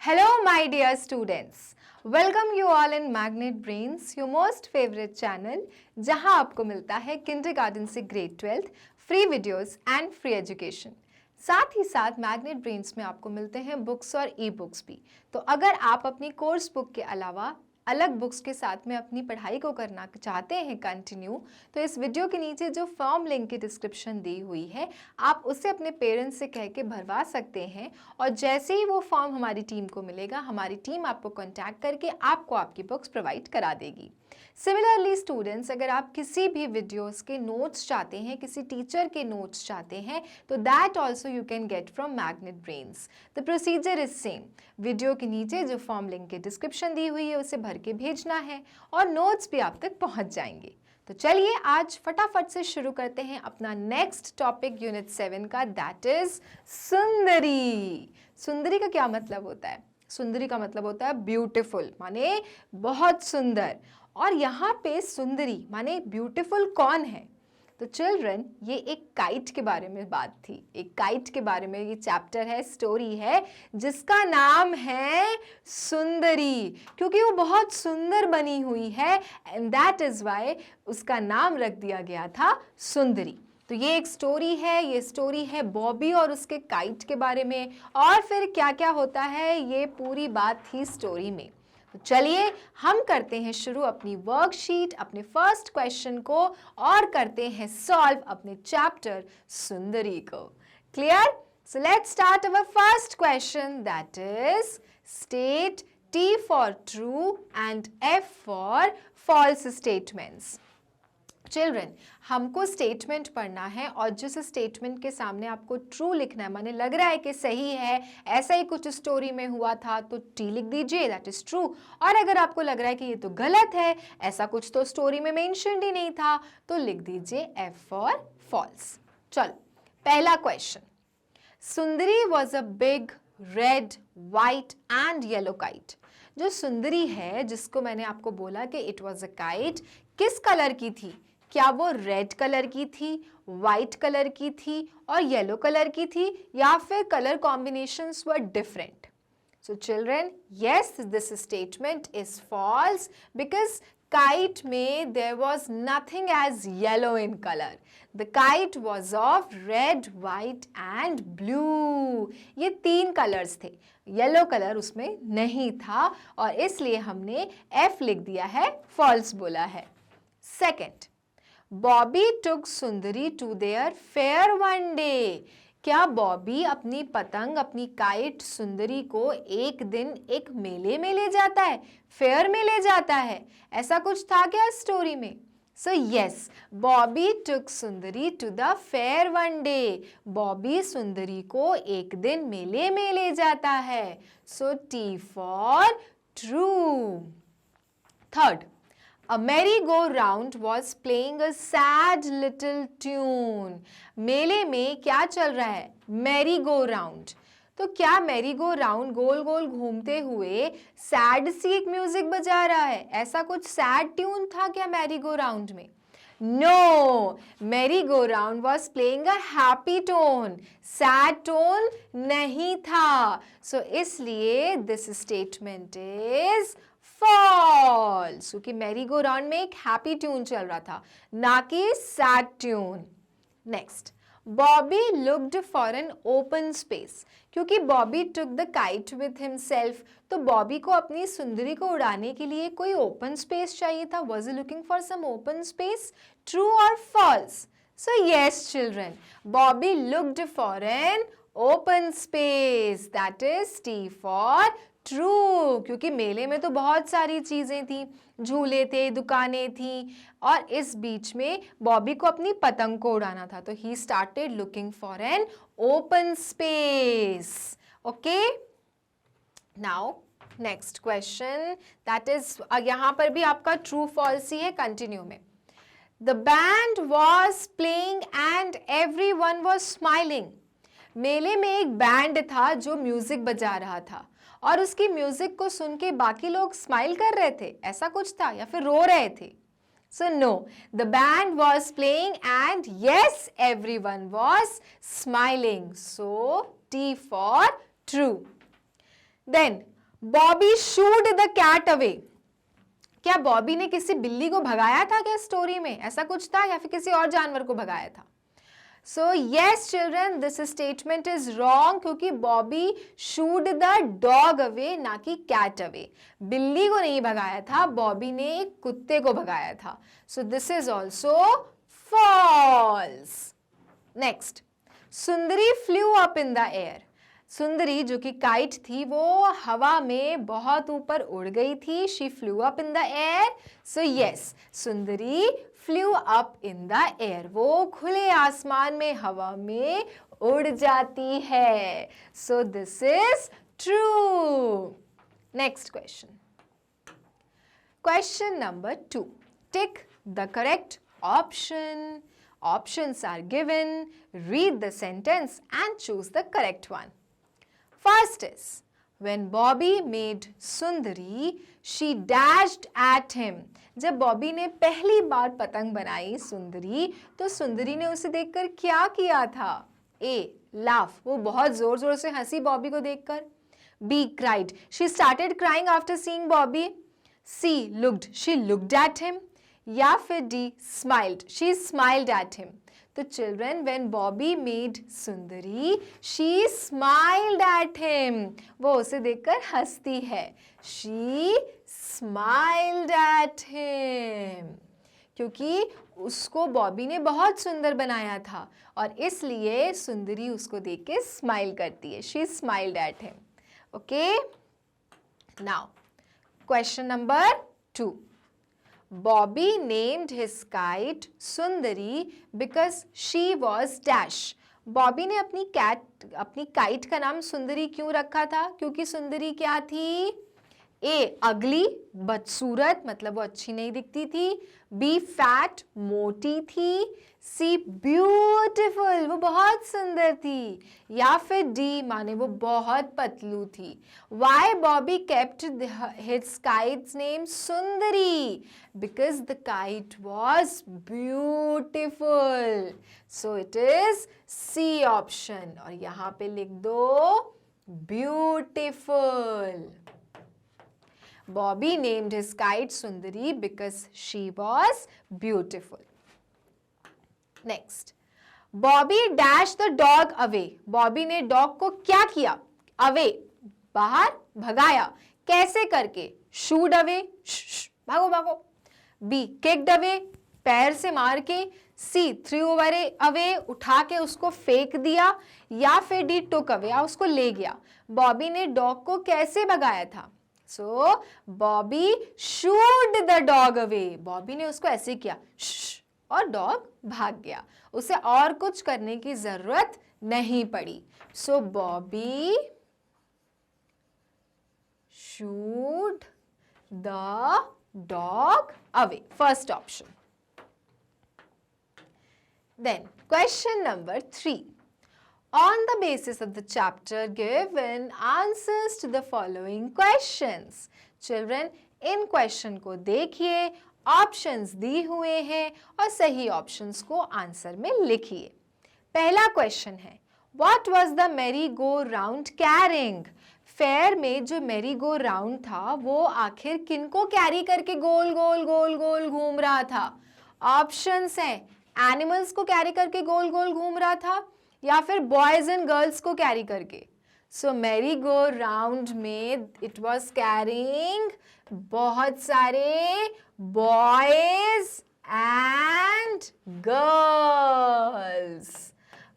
Hello, my dear students. Welcome you all in Magnet Brains, your most favorite channel, जहां आपको मिलता है kindergarten से grade 12th free videos and free education. साथ ही साथ magnet brains में आपको मिलते हैं बुक्स और ई बुक्स भी। तो अगर आप अपनी कोर्स बुक के अलावा अलग बुक्स के साथ में अपनी पढ़ाई को करना चाहते हैं कंटिन्यू, तो इस वीडियो के नीचे जो फॉर्म लिंक की डिस्क्रिप्शन दी हुई है, आप उसे अपने पेरेंट्स से कह के भरवा सकते हैं। और जैसे ही वो फॉर्म हमारी टीम को मिलेगा, हमारी टीम आपको कांटेक्ट करके आपको आपकी बुक्स प्रोवाइड करा देगी। सिमिलरली स्टूडेंट्स, अगर आप किसी भी वीडियोस के नोट्स चाहते हैं, किसी टीचर के नोट्स चाहते हैं, तो that also you can get from magnet brains. The procedure is same. Video के नीचे जो फॉर्म लिंक की डिस्क्रिप्शन दी हुई है उसे भर के भेजना है और नोट्स भी आप तक पहुंच जाएंगे। तो चलिए आज फटाफट से शुरू करते हैं अपना नेक्स्ट टॉपिक यूनिट 7 का, दैट इज सुंदरी। सुंदरी का क्या मतलब होता है? सुंदरी का मतलब होता है ब्यूटीफुल, माने बहुत सुंदर। और यहाँ पे सुंदरी माने ब्यूटीफुल कौन है? तो चिल्ड्रन, ये एक काइट के बारे में बात थी। एक काइट के बारे में ये चैप्टर है, स्टोरी है, जिसका नाम है सुंदरी, क्योंकि वो बहुत सुंदर बनी हुई है एंड दैट इज वाई उसका नाम रख दिया गया था सुंदरी। तो ये एक स्टोरी है, ये स्टोरी है बॉबी और उसके काइट के बारे में, और फिर क्या क्या होता है ये पूरी बात थी स्टोरी में। तो चलिए हम करते हैं शुरू अपनी वर्कशीट, अपने फर्स्ट क्वेश्चन को, और करते हैं सॉल्व अपने चैप्टर सुंदरी को। Clear? So let's start our first question, that is state T for true and F for false statements. Children, हमको स्टेटमेंट पढ़ना है और जिस स्टेटमेंट के सामने आपको ट्रू लिखना है, माने लग रहा है कि सही है, ऐसा ही कुछ स्टोरी में हुआ था, तो टी लिख दीजिए, दैट इज ट्रू। और अगर आपको लग रहा है कि ये तो गलत है, ऐसा कुछ तो स्टोरी में मेंशन्ड ही नहीं था, तो लिख दीजिए F फॉर फॉल्स। चलो पहला question, Sundari was a big red white and yellow kite. जो सुंदरी है, जिसको मैंने आपको बोला कि इट वॉज अ काइट, किस कलर की थी? क्या वो रेड कलर की थी, वाइट कलर की थी और येलो कलर की थी, या फिर colour combinations were different? So children, yes, this statement is false because kite में there was nothing as yellow in color. The kite was of red, white and blue. ये तीन कलर्स थे, yellow colour उसमें नहीं था, और इसलिए हमने F लिख दिया है, फॉल्स बोला है। Second, Bobby took Sundari to their fair one day. क्या बॉबी अपनी पतंग, अपनी काइट सुंदरी को एक दिन एक मेले में ले जाता है, फेयर में ले जाता है? ऐसा कुछ था क्या स्टोरी में? So yes, Bobby took Sundari to the fair one day. Bobby Sundari को एक दिन मेले में ले जाता है। So T for true. Third, A merry-go-round was playing a sad little tune. मेले में क्या चल रहा है? मैरी-गो-राउंड। तो क्या मैरी-गो-राउंड गोल गोल घूमते हुए सैड सी एक म्यूजिक बजा रहा है? ऐसा कुछ सैड ट्यून था क्या मैरी-गो-राउंड में? No, merry go round was playing a happy tone, sad tone नहीं था। सो इसलिए दिस स्टेटमेंट इज फॉल्स, क्योंकि मैरी गो राउंड में एक हैप्पी ट्यून चल रहा था, ना कि sad tune. Next, Bobby looked for an open space. क्योंकि Bobby took the kite with himself, तो बॉबी को अपनी सुंदरी को उड़ाने के लिए कोई ओपन स्पेस चाहिए था। Was looking for some open space? True और false? So yes children, Bobby looked for an open space, that is T for true. क्योंकि मेले में तो बहुत सारी चीजें थी, झूले थे, दुकानें थी, और इस बीच में बॉबी को अपनी पतंग को उड़ाना था, तो he started looking for an open space. Okay, now next question, that is यहां पर भी आपका ट्रू फॉल्स ही है, कंटिन्यू में। The band was playing and everyone was smiling. मेले में एक बैंड था जो म्यूजिक बजा रहा था, और उसकी म्यूजिक को सुन के बाकी लोग स्माइल कर रहे थे, ऐसा कुछ था, या फिर रो रहे थे? So no, the band was playing and yes, everyone was smiling. So T for true. Then Bobby shooed the cat away. क्या बॉबी ने किसी बिल्ली को भगाया था क्या स्टोरी में? ऐसा कुछ था या फिर किसी और जानवर को भगाया था? So yes children, this statement is wrong क्योंकि Bobby shooed the dog away ना कि कैट अवे। बिल्ली को नहीं भगाया था, बॉबी ने एक कुत्ते को भगाया था। So this is also false. Next, Sundari flew up in the air. सुंदरी जो कि काइट थी वो हवा में बहुत ऊपर उड़ गई थी। She flew up in the air. So yes, Sundari flew up in the air. वो खुले आसमान में हवा में उड़ जाती है। So this is true. Next question. Question number 2. Tick the correct option. Options are given. Read the sentence and choose the correct one. First is, when Bobby made Sundari, she dashed at him. जब बॉबी ने पहली बार पतंग बनाई सुंदरी, तो सुंदरी ने उसे देखकर क्या किया था? A. Laugh, वो बहुत जोर जोर से हंसी बॉबी को देखकर। B. Cried, she started crying after seeing Bobby. C. Looked, she looked at him. या फिर D. Smiled, she smiled at him. तो children, when Bobby made Sundari, she smiled at him. वो उसे देखकर हंसती है। She smiled at him. क्योंकि उसको बॉबी ने बहुत सुंदर बनाया था और इसलिए सुंदरी उसको देख के स्माइल करती है। She smiled at him. Okay? Now, question number 2. Bobby named his kite Sundari because she was dash. Bobby ने अपनी काइट का नाम सुंदरी क्यों रखा था? क्योंकि सुंदरी क्या थी? A. अगली, बदसूरत, मतलब वो अच्छी नहीं दिखती थी। B. फैट, मोटी थी। C. ब्यूटिफुल, वो बहुत सुंदर थी। या फिर D. माने वो बहुत पतलू थी। Why Bobby kept his kite's name Sundari? Because the kite was beautiful. So it is C option. और यहाँ पे लिख दो beautiful. Bobby named his kite Sundari because she was beautiful. Next, Bobby dashed the dog away. Bobby ने dog को क्या किया? Away, बाहर भगाया। कैसे करके? Shooed away, भागो भागो। B. Kicked away, पैर से मार के। C. Threw away, उठा के उसको फेंक दिया। या फिर D. Took away, उसको ले गया। बॉबी ने डॉग को कैसे भगाया था? So, Bobby shooed the dog away. Bobby ने उसको ऐसे किया और डॉग भाग गया। उसे और कुछ करने की जरूरत नहीं पड़ी। So, Bobby shooed the dog away. First option. Then, question number 3. On the basis of the chapter, given answers to the following questions. Children, in question को देखिए, ऑप्शंस दी हुए हैं और सही ऑप्शंस को आंसर में लिखिए। पहला क्वेश्चन है, What was the merry-go-round carrying? Fair में जो मैरी गो राउंड था वो आखिर किनको कैरी करके गोल गोल गोल गोल घूम रहा था? ऑप्शंस हैं, एनिमल्स को कैरी करके गोल गोल घूम रहा था या फिर बॉयज एंड गर्ल्स को कैरी करके। सो मैरी गो राउंड में इट वॉज कैरिंग बहुत सारे boys and girls.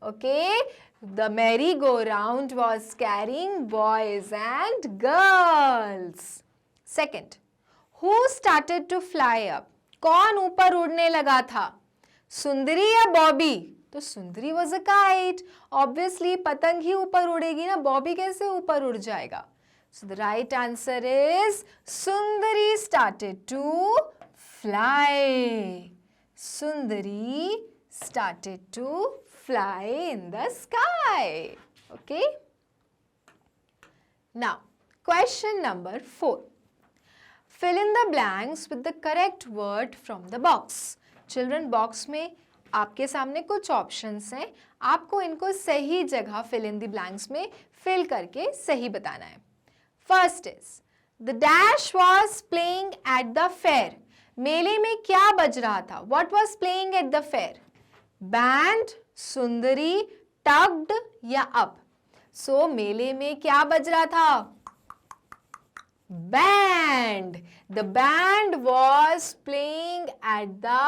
Okay, the merry-go-round was carrying boys and girls. Second, who started to fly up? कौन ऊपर उड़ने लगा था? सुंदरी या बॉबी? तो सुंदरी was a kite. Obviously पतंग ही ऊपर उड़ेगी ना, बॉबी कैसे ऊपर उड़ जाएगा? So the right answer is Sundari started to fly. Sundari started to fly in the sky. Okay. Now, question number 4. Fill in the blanks with the correct word from the box. Children, box में आपके सामने कुछ options हैं, आपको इनको सही जगह fill in the blanks में fill करके सही बताना है. First is the dash was playing at the fair. मेले में क्या बज रहा था? What was playing at the fair? Band, Sundari, tugged या अप? सो मेले में क्या बज रहा था? Band. The band was playing at the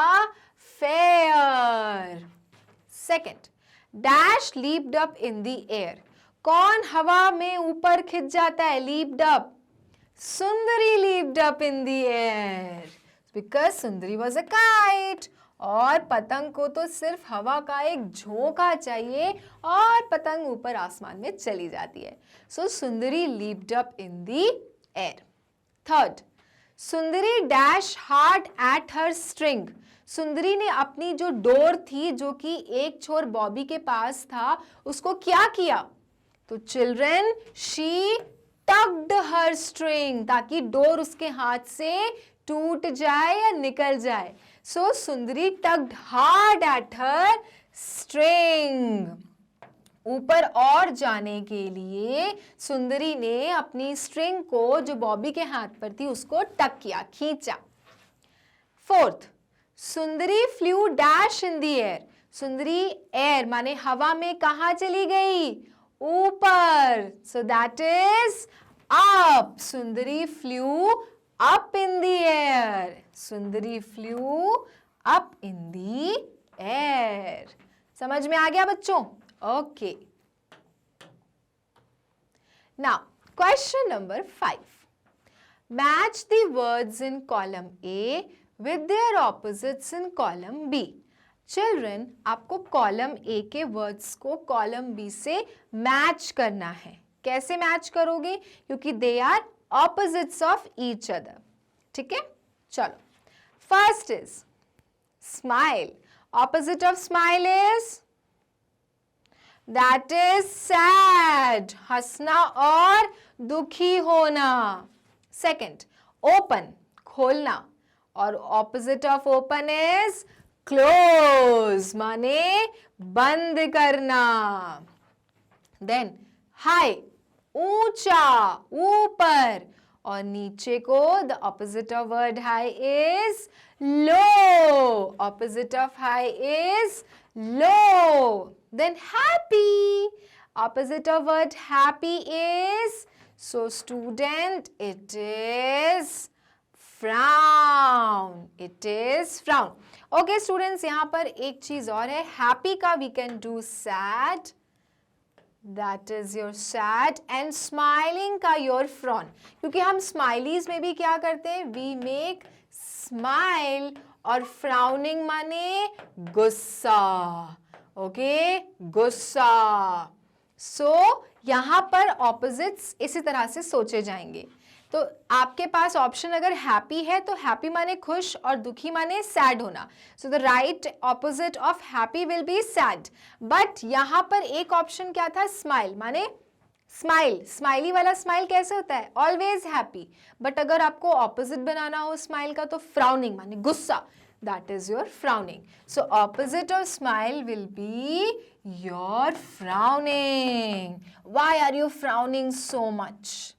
fair. Second, Dash leaped up in the air. कौन हवा में ऊपर खिंच जाता है? Leaped up. Sundari leaped up in the air because Sundari was a kite. और पतंग को तो सिर्फ हवा का एक झोंका चाहिए और पतंग ऊपर आसमान में चली जाती है. So Sundari leaped up in the air. Third, Sundari dash hard at her string. सुंदरी ने अपनी जो डोर थी जो कि एक छोर बॉबी के पास था उसको क्या किया? तो children she tugged her string ताकि डोर उसके हाथ से टूट जाए या निकल जाए. सो सुंदरी tugged hard at her string. ऊपर और जाने के लिए सुंदरी ने अपनी स्ट्रिंग को जो बॉबी के हाथ पर थी उसको टक किया, खींचा. Fourth, Sundari flew dash in the air. Sundari air माने हवा में कहा चली गई? ऊपर. So that is up. Sundari flew up in the air. Sundari flew up in the air. समझ में आ गया बच्चों? Okay. Now, question number 5. Match the words in column A with their opposites in column B. Children, आपको column A के words को column B से match करना है. कैसे match करोगे? क्योंकि they are opposites of each other. ठीक है? चलो. First is smile. Opposite of smile is That is sad. हंसना और दुखी होना. Second, open. खोलना. और opposite of open is close. माने बंद करना. Then high. ऊंचा, ऊपर. और नीचे को the opposite of word high is low. Opposite of high is low. Then happy. Opposite of word happy is, so student, it is frown. It is frown. Okay students, यहाँ पर एक चीज और है. Happy का we can do sad. That is your sad. And smiling का your frown. क्योंकि हम smileys में भी क्या करते हैं? We make smile. और frowning माने गुस्सा. ओके, गुस्सा. सो यहाँ पर ऑपोजिट्स इसी तरह से सोचे जाएंगे. तो आपके पास ऑप्शन अगर हैप्पी है तो हैप्पी माने खुश और दुखी माने सैड होना. So the right opposite of happy will be sad. But यहाँ पर एक ऑप्शन क्या था? स्माइल माने स्माइल. स्माइली वाला स्माइल कैसे होता है? Always happy. बट अगर आपको ऑपोजिट बनाना हो स्माइल का तो फ्राउनिंग माने गुस्सा. That is your frowning. So opposite of smile will be your frowning. Why are you frowning so much?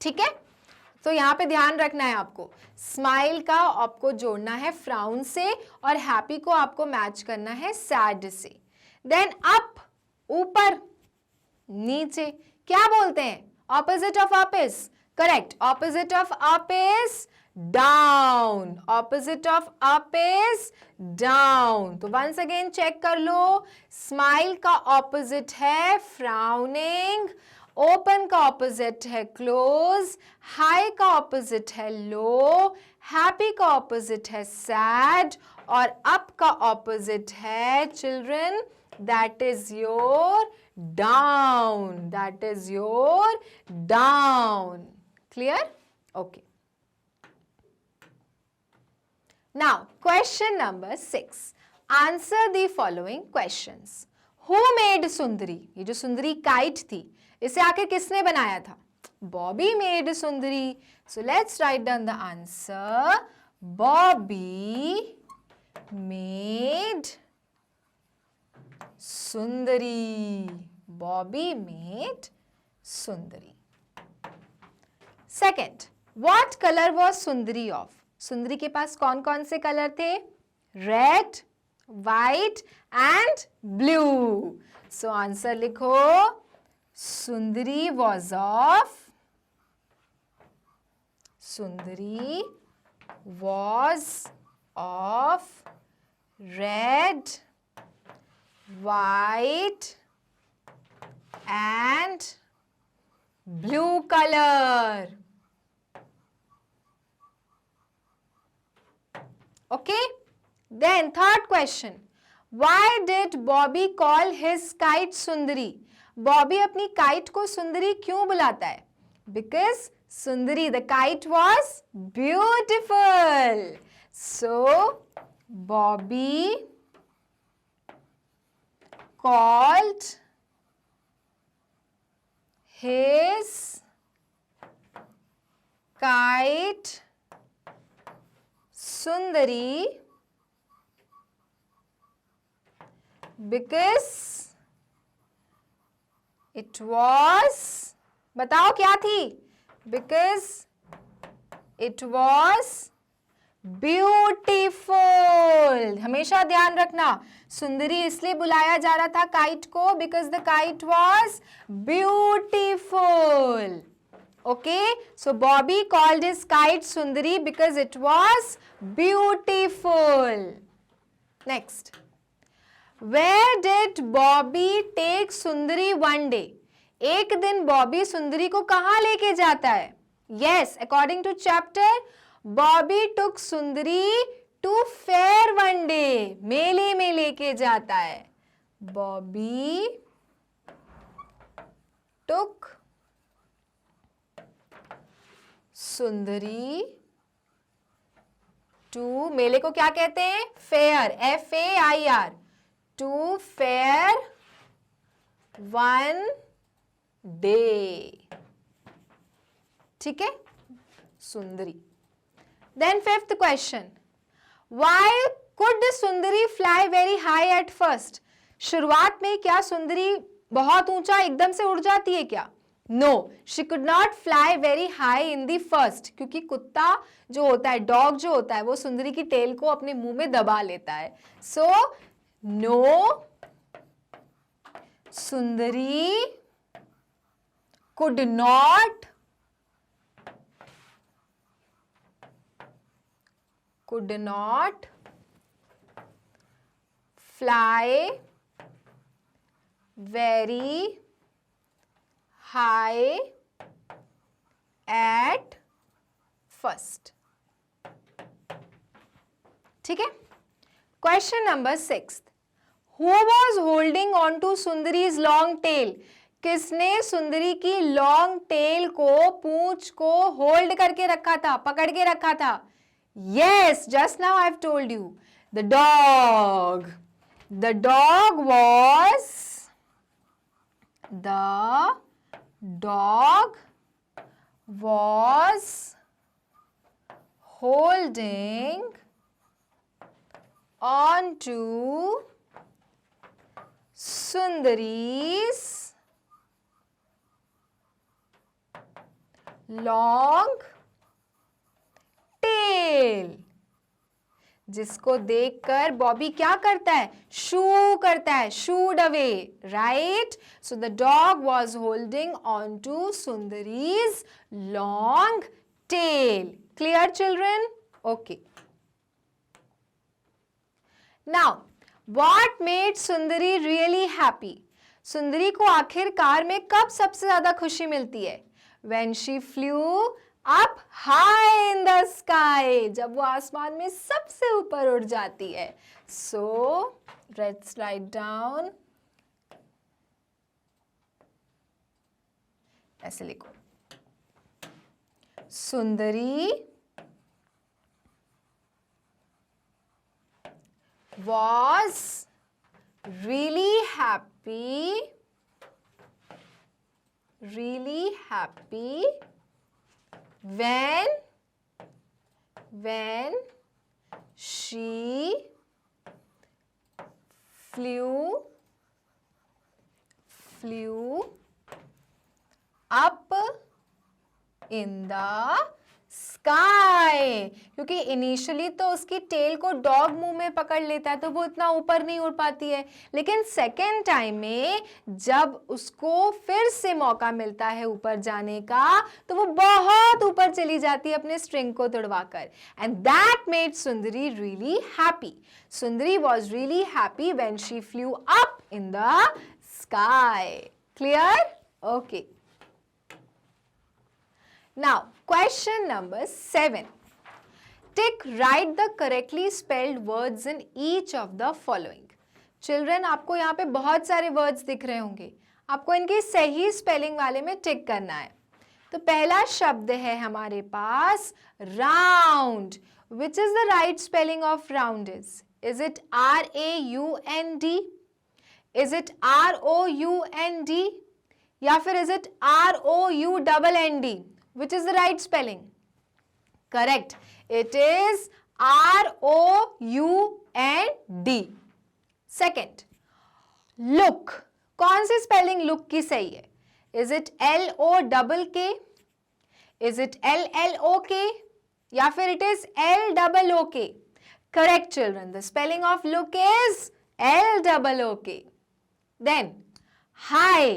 ठीक है? तो यहाँ पे ध्यान रखना है आपको. स्माइल का आपको जोड़ना है फ्राउन से और हैप्पी को आपको मैच करना है सैड से. देन अप, ऊपर. नीचे क्या बोलते हैं? Opposite of up is correct. Opposite of up is down. Opposite of up is down. तो once again check कर लो. Smile का opposite है frowning. Open का opposite है close. High का opposite है low. Happy का opposite है sad. और up का opposite है children. That is your down. That is your down. Clear? Okay. Now, question number 6. Answer the following questions. Who made Sundari? ये जो सुंदरी काइट थी, इसे आखिर किसने बनाया था? Bobby made Sundari. So let's write down the answer. Bobby made Sundari. Bobby made Sundari. Second, what colour was Sundari of? सुंदरी के पास कौन कौन से कलर थे? Red, white and blue. So answer लिखो, सुंदरी was of, Sundari was of red, white and blue color. Okay, then third question, why did Bobby call his kite Sundari? Bobby अपनी kite को सुंदरी क्यों बुलाता है? Because Sundari, the kite was beautiful. So Bobby called his kite Sundari because it was, बताओ क्या थी? Because it was beautiful. हमेशा ध्यान रखना, सुंदरी इसलिए बुलाया जा रहा था काइट को because the kite was beautiful. Okay, so Bobby called his kite Sundari because it was beautiful. Next, where did Bobby take Sundari one day? एक दिन बॉबी सुंदरी को कहां लेके जाता है? Yes, according to chapter, Bobby took Sundari to fair one day. मेले में लेके जाता है. बॉबी टुक सुंदरी टू, मेले को क्या कहते हैं? Fair, FAIR, to fair one day. ठीक है, सुंदरी. Then fifth question, why could Sundari fly very high at first? शुरुआत में क्या सुंदरी बहुत ऊंचा एकदम से उड़ जाती है क्या? No, she could not fly very high in the first, क्योंकि कुत्ता जो होता है, डॉग जो होता है, वो सुंदरी की टेल को अपने मुंह में दबा लेता है. So no, Sundari could not fly very high at first. ठीक है. Question number 6. Who was holding on to Sundari's long tail? किसने सुंदरी की लॉन्ग टेल को, पूंछ को होल्ड करके रखा था, पकड़ के रखा था? Yes, just now I've told you. The dog. The dog was holding on to Sundari's long tail. जिसको देखकर बॉबी क्या करता है? शू करता है, shooed away. Right, so the dog was holding on to Sundari's long tail. Clear children? Okay. Now, what made Sundari really happy? Sundari को आखिरकार में कब सबसे ज्यादा खुशी मिलती है? When she flew up high in the sky, जब वो आसमान में सबसे ऊपर उड़ जाती है. So let's write down, ऐसे लिखो, सुंदरी was really happy when she flew up in the sky, क्योंकि इनिशियली तो उसकी टेल को डॉग मुंह में पकड़ लेता है तो वो इतना ऊपर नहीं उड़ पाती है, लेकिन सेकेंड टाइम में जब उसको फिर से मौका मिलता है ऊपर जाने का तो वो बहुत ऊपर चली जाती है अपने स्ट्रिंग को तुड़वाकर, and that made Sundari really happy. Sundari was really happy when she flu up in the sky. Clear? Okay. Now, question number 7. Tick, write the correctly spelled words in each of the following. Children, आपको यहाँ पे बहुत सारे words दिख रहे होंगे. आपको इनकी सही spelling वाले में टिक करना है. तो पहला शब्द है हमारे पास round. Which is the right spelling of round is? Is it R-A-U-N-D? Is it R-O-U-N-D? या फिर is it R-O-U-N-N-D? Which is the right spelling? Correct. It is R-O-U-N-D. Second, look. कौन सी spelling look की सही है? Is it L-O-K-K? Is it L-L-O-K? या फिर it is L-O-O-K? Correct, children. The spelling of look is L-O-O-K. Then, high.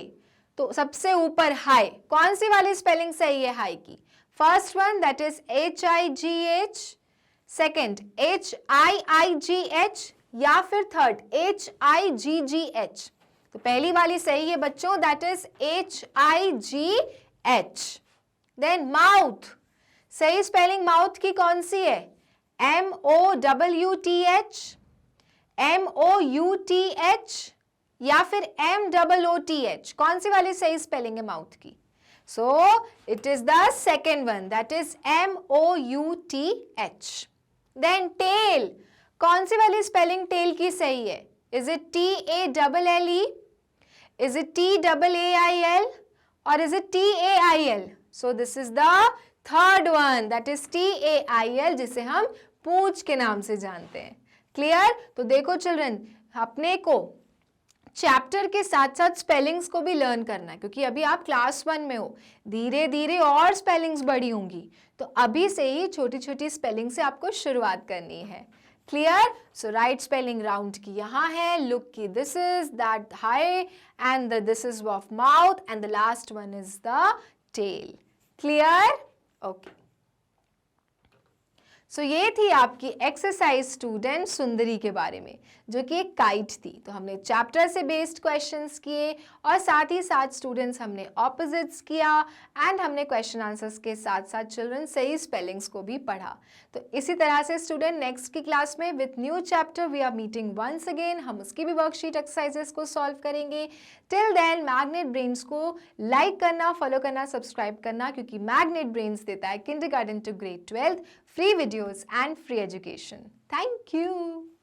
तो सबसे ऊपर high, कौन सी वाली स्पेलिंग सही है हाई की? First one that is H-I-G-H, second H-I-I-G-H या फिर थर्ड H-I-G-G-H. तो पहली वाली सही है बच्चों, that is H-I-G-H. Then mouth, सही स्पेलिंग माउथ की कौन सी है? M-O-W-T-H, M-O-U-T-H या फिर M-O-O-T-H. कौन सी वाली सही स्पेलिंग है माउथ की? So it is the second one, that is M-O-U-T-H. Then tail, कौन सी वाली स्पेलिंग टेल की सही है? Is it T-A-L-L-E? Is it T-A-A-I-L? और is it T-A-I-L? So this is the third one, that is T-A-I-L, जिसे हम पूंछ के नाम से जानते हैं. क्लियर? तो देखो चिल्ड्रन, अपने को चैप्टर के साथ साथ स्पेलिंग्स को भी लर्न करना है, क्योंकि अभी आप क्लास 1 में हो, धीरे धीरे और स्पेलिंग्स बड़ी होंगी, तो अभी से ही छोटी छोटी स्पेलिंग से आपको शुरुआत करनी है. Clear? So right spelling round की यहाँ है, लुक की this is, that high, and this is of mouth, and the last one is the tail. Clear? Okay. So ये थी आपकी एक्सरसाइज स्टूडेंट सुंदरी के बारे में, जो कि एक काइट थी. तो हमने चैप्टर से बेस्ड क्वेश्चंस किए और साथ ही साथ स्टूडेंट्स हमने ऑपोजिट्स किया, एंड हमने क्वेश्चन आंसर्स के साथ साथ चिल्ड्रन सही स्पेलिंग्स को भी पढ़ा. तो इसी तरह से स्टूडेंट नेक्स्ट की क्लास में with new chapter we are meeting once again. हम उसकी भी वर्कशीट एक्सरसाइजेस को सॉल्व करेंगे. टिल देन मैग्नेट ब्रेन्स को लाइक करना, फॉलो करना, सब्सक्राइब करना, क्योंकि मैग्नेट ब्रेन्स देता है kindergarten to grade 12th free videos and free education. Thank you.